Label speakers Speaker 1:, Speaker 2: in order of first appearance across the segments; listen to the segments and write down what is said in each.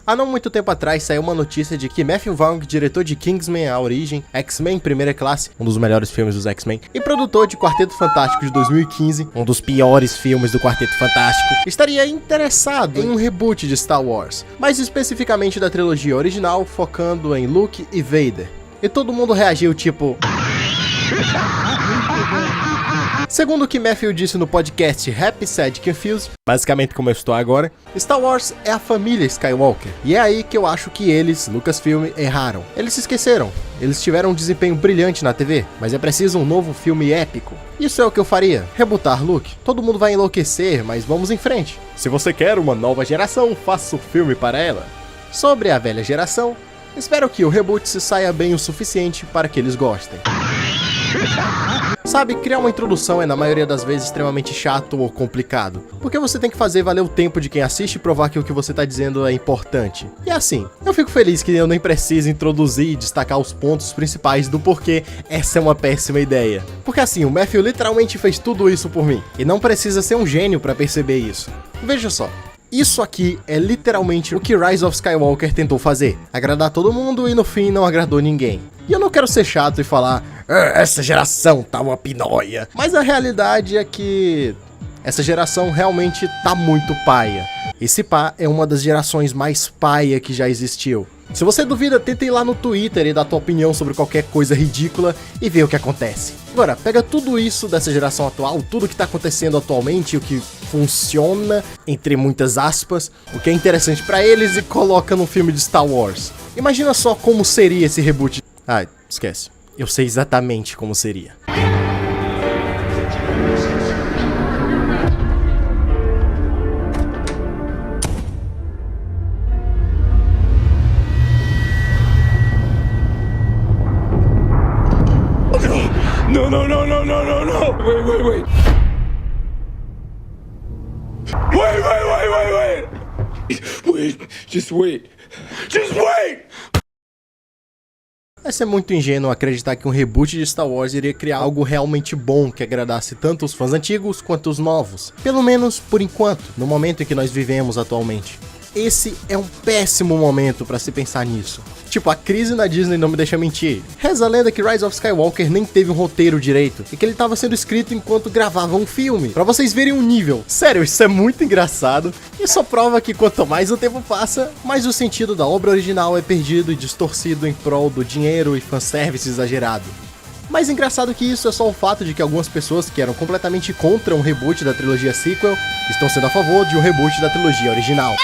Speaker 1: Há não muito tempo atrás saiu uma notícia de que Matthew Vaughn, diretor de Kingsman: A Origem, X-Men Primeira Classe, um dos melhores filmes dos X-Men, e produtor de Quarteto Fantástico de 2015, um dos piores filmes do Quarteto Fantástico, estaria interessado em um reboot de Star Wars, mais especificamente da trilogia original, focando em Luke e Vader. E todo mundo reagiu tipo... Segundo o que Matthew disse no podcast Happy, Sad, Confused, basicamente como eu estou agora, Star Wars é a família Skywalker. E é aí que eu acho que eles, Lucasfilm, erraram. Eles se esqueceram. Eles tiveram um desempenho brilhante na TV, mas é preciso um novo filme épico. Isso é o que eu faria. Rebutar Luke. Todo mundo vai enlouquecer, mas vamos em frente. Se você quer uma nova geração, faça o filme para ela. Sobre a velha geração, espero que o reboot se saia bem o suficiente para que eles gostem. Sabe, criar uma introdução é na maioria das vezes extremamente chato ou complicado, porque você tem que fazer valer o tempo de quem assiste e provar que o que você tá dizendo é importante. E assim, eu fico feliz que eu nem preciso introduzir e destacar os pontos principais do porquê essa é uma péssima ideia. Porque assim, o Matthew literalmente fez tudo isso por mim, e não precisa ser um gênio pra perceber isso. Veja só. Isso aqui é literalmente o que Rise of Skywalker tentou fazer. Agradar todo mundo e no fim não agradou ninguém. E eu não quero ser chato e falar, essa geração tá uma pinóia. Mas a realidade é que essa geração realmente tá muito paia. Esse pá é uma das gerações mais paia que já existiu. Se você duvida, tenta ir lá no Twitter e dar tua opinião sobre qualquer coisa ridícula e ver o que acontece. Agora, pega tudo isso dessa geração atual, tudo que tá acontecendo atualmente, o que funciona, entre muitas aspas, o que é interessante pra eles e coloca num filme de Star Wars. Imagina só como seria esse reboot. Ah, esquece. Eu sei exatamente como seria.
Speaker 2: No, no, no, no, no, no, no! Wait. Wait, just wait.
Speaker 1: Vai ser muito ingênuo acreditar que um reboot de Star Wars iria criar algo realmente bom que agradasse tanto os fãs antigos quanto os novos. Pelo menos por enquanto, no momento em que nós vivemos atualmente. Esse é um péssimo momento pra se pensar nisso. Tipo, a crise na Disney não me deixa mentir. Reza a lenda que Rise of Skywalker nem teve um roteiro direito, e que ele tava sendo escrito enquanto gravava um filme. Pra vocês verem o nível. Sério, isso é muito engraçado, e só prova que quanto mais o tempo passa, mais o sentido da obra original é perdido e distorcido em prol do dinheiro e fanservice exagerado. Mais engraçado que isso é só o fato de que algumas pessoas que eram completamente contra um reboot da trilogia sequel estão sendo a favor de um reboot da trilogia original.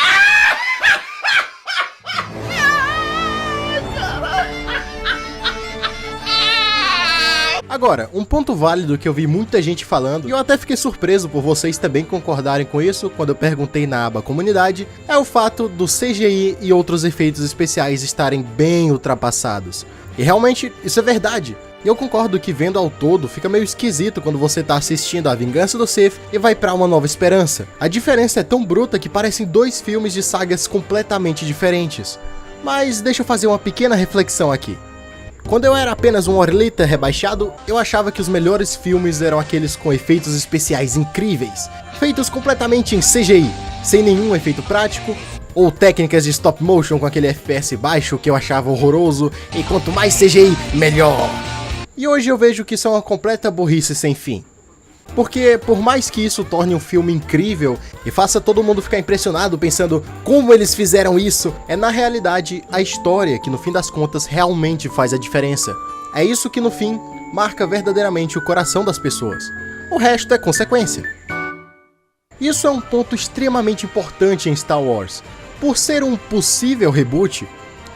Speaker 1: Agora, um ponto válido que eu vi muita gente falando, e eu até fiquei surpreso por vocês também concordarem com isso quando eu perguntei na aba comunidade, é o fato do CGI e outros efeitos especiais estarem bem ultrapassados. E realmente, isso é verdade. E eu concordo que vendo ao todo, fica meio esquisito quando você tá assistindo A Vingança do Sith e vai pra Uma Nova Esperança. A diferença é tão bruta que parecem dois filmes de sagas completamente diferentes. Mas deixa eu fazer uma pequena reflexão aqui. Quando eu era apenas um orlita rebaixado, eu achava que os melhores filmes eram aqueles com efeitos especiais incríveis, feitos completamente em CGI, sem nenhum efeito prático, ou técnicas de stop motion com aquele FPS baixo que eu achava horroroso, e quanto mais CGI, melhor. E hoje eu vejo que isso é uma completa burrice sem fim. Porque, por mais que isso torne um filme incrível e faça todo mundo ficar impressionado pensando como eles fizeram isso, é na realidade a história que no fim das contas realmente faz a diferença. É isso que no fim marca verdadeiramente o coração das pessoas. O resto é consequência. Isso é um ponto extremamente importante em Star Wars. Por ser um possível reboot,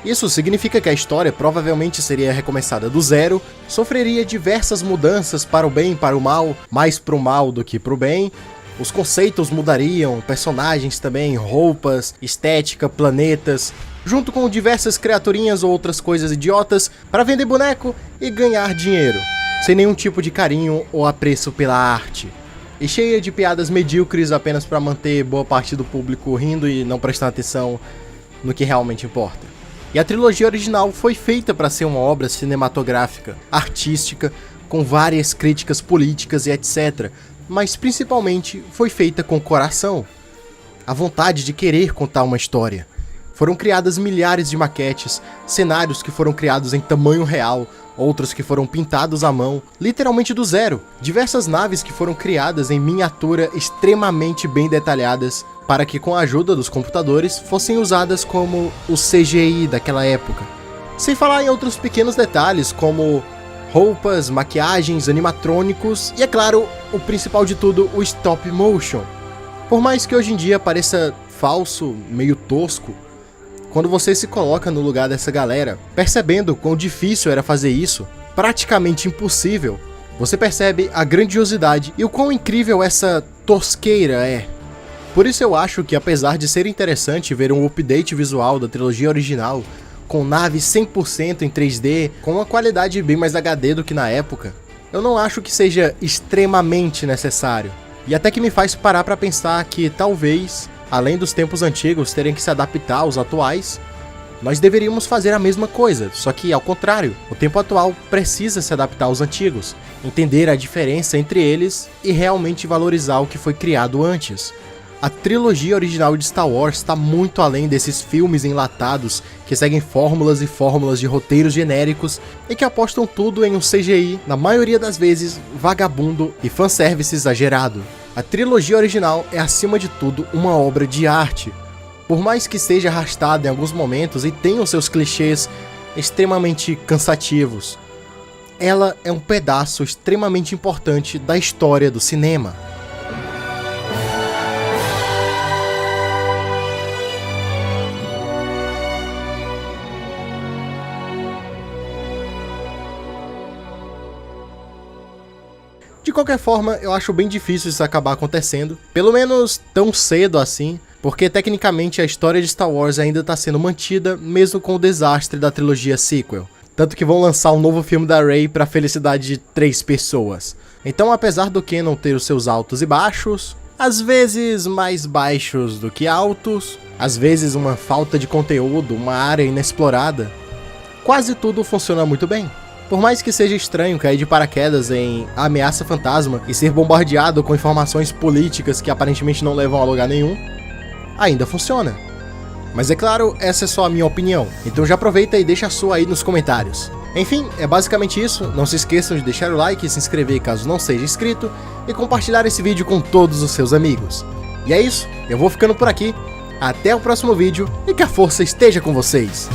Speaker 1: isso significa que a história provavelmente seria recomeçada do zero, sofreria diversas mudanças para o bem e para o mal, mais pro mal do que pro bem, os conceitos mudariam, personagens também, roupas, estética, planetas, junto com diversas criaturinhas ou outras coisas idiotas para vender boneco e ganhar dinheiro, sem nenhum tipo de carinho ou apreço pela arte. E cheia de piadas medíocres apenas para manter boa parte do público rindo e não prestando atenção no que realmente importa. E a trilogia original foi feita para ser uma obra cinematográfica, artística, com várias críticas políticas e etc. Mas principalmente foi feita com coração. A vontade de querer contar uma história. Foram criadas milhares de maquetes, cenários que foram criados em tamanho real, outros que foram pintados à mão, literalmente do zero. Diversas naves que foram criadas em miniatura extremamente bem detalhadas, para que com a ajuda dos computadores fossem usadas como o CGI daquela época. Sem falar em outros pequenos detalhes como roupas, maquiagens, animatrônicos e, é claro, o principal de tudo, o stop motion. Por mais que hoje em dia pareça falso, meio tosco, quando você se coloca no lugar dessa galera, percebendo quão difícil era fazer isso, praticamente impossível, você percebe a grandiosidade e o quão incrível essa tosqueira é. Por isso eu acho que, apesar de ser interessante ver um update visual da trilogia original, com naves 100% em 3D, com uma qualidade bem mais HD do que na época, eu não acho que seja extremamente necessário. E até que me faz parar pra pensar que talvez, além dos tempos antigos terem que se adaptar aos atuais, nós deveríamos fazer a mesma coisa, só que ao contrário, o tempo atual precisa se adaptar aos antigos, entender a diferença entre eles e realmente valorizar o que foi criado antes. A trilogia original de Star Wars está muito além desses filmes enlatados que seguem fórmulas e fórmulas de roteiros genéricos e que apostam tudo em um CGI, na maioria das vezes, vagabundo e fanservice exagerado. A trilogia original é, acima de tudo, uma obra de arte. Por mais que seja arrastada em alguns momentos e tenha os seus clichês extremamente cansativos, ela é um pedaço extremamente importante da história do cinema. De qualquer forma, eu acho bem difícil isso acabar acontecendo, pelo menos tão cedo assim, porque tecnicamente a história de Star Wars ainda está sendo mantida, mesmo com o desastre da trilogia sequel. Tanto que vão lançar um novo filme da Rey para a felicidade de 3 pessoas. Então, apesar do Canon ter os seus altos e baixos, às vezes mais baixos do que altos, às vezes uma falta de conteúdo, uma área inexplorada, quase tudo funciona muito bem. Por mais que seja estranho cair de paraquedas em A Ameaça Fantasma e ser bombardeado com informações políticas que aparentemente não levam a lugar nenhum, ainda funciona. Mas é claro, essa é só a minha opinião, então já aproveita e deixa a sua aí nos comentários. Enfim, é basicamente isso, não se esqueçam de deixar o like, se inscrever caso não seja inscrito e compartilhar esse vídeo com todos os seus amigos. E é isso, eu vou ficando por aqui, até o próximo vídeo e que a força esteja com vocês!